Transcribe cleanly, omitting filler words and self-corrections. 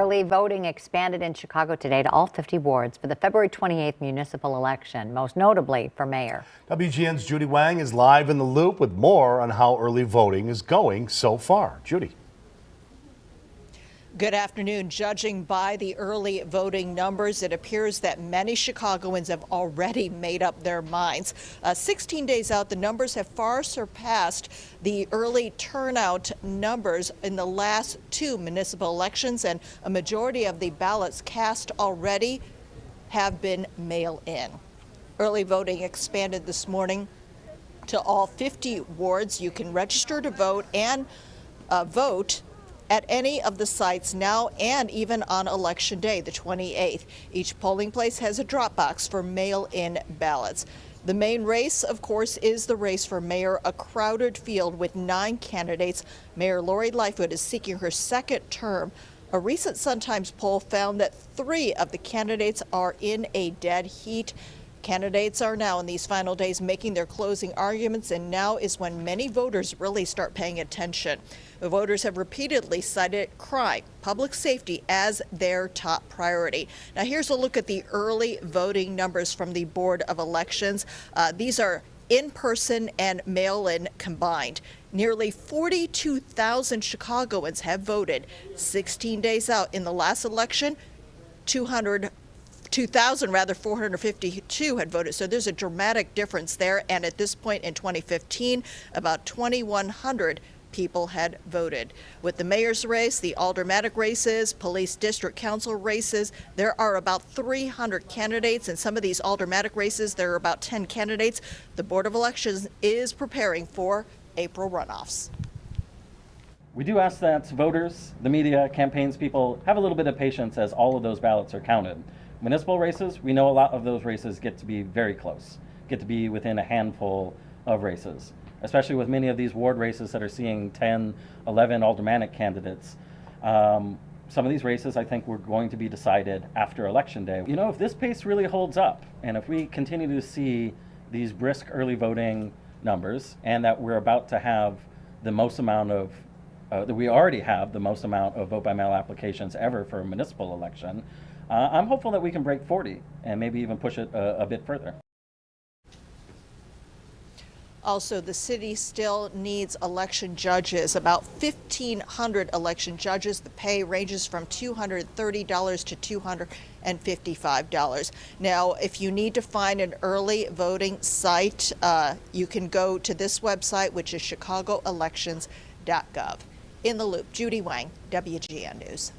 Early voting expanded in Chicago today to all 50 wards for the February 28th municipal election, most notably for mayor. WGN's Judy Wang is live in the loop with more on how early voting is going so far. Judy. Good afternoon. Judging by the early voting numbers, it appears that many Chicagoans have already made up their minds. 16 days out, the numbers have far surpassed the early turnout numbers in the last two municipal elections, and a majority of the ballots cast already have been mail-in. Early voting expanded this morning to all 50 wards. You can register to vote and vote at any of the sites now and even on Election Day, the 28th. Each polling place has a drop box for mail-in ballots. The main race, of course, is the race for mayor, a crowded field with 9 candidates. Mayor Lori Lightfoot is seeking her second term. A recent Sun-Times poll found that 3 of the candidates are in a dead heat. Candidates are now in these final days making their closing arguments, and now is when many voters really start paying attention. The voters have repeatedly cited crime, public safety as their top priority. Now here's a look at the early voting numbers from the Board of Elections. These are in-person and mail-in combined. Nearly 42,000 Chicagoans have voted 16 days out. In the last election, 2,452 had voted. So there's a dramatic difference there. And at this point in 2015, about 2,100 people had voted. With the mayor's race, the aldermanic races, police district council races, there are about 300 candidates. In some of these aldermanic races, there are about 10 candidates. The Board of Elections is preparing for April runoffs. We do ask that voters, the media, campaigns people have a little bit of patience as all of those ballots are counted. Municipal races, we know a lot of those races get to be very close, get to be within a handful of races, especially with many of these ward races that are seeing 10, 11 aldermanic candidates. Some of these races I think were going to be decided after Election Day. You know, if this pace really holds up and if we continue to see these brisk early voting numbers and that we're about to have the most amount of that we already have the most amount of vote by mail applications ever for a municipal election, I'm hopeful that we can break 40 and maybe even push it a bit further. Also, the city still needs election judges, about 1,500 election judges. The pay ranges from $230 to $255. Now, if you need to find an early voting site, you can go to this website, which is chicagoelections.gov. In the Loop, Judy Wang, WGN News.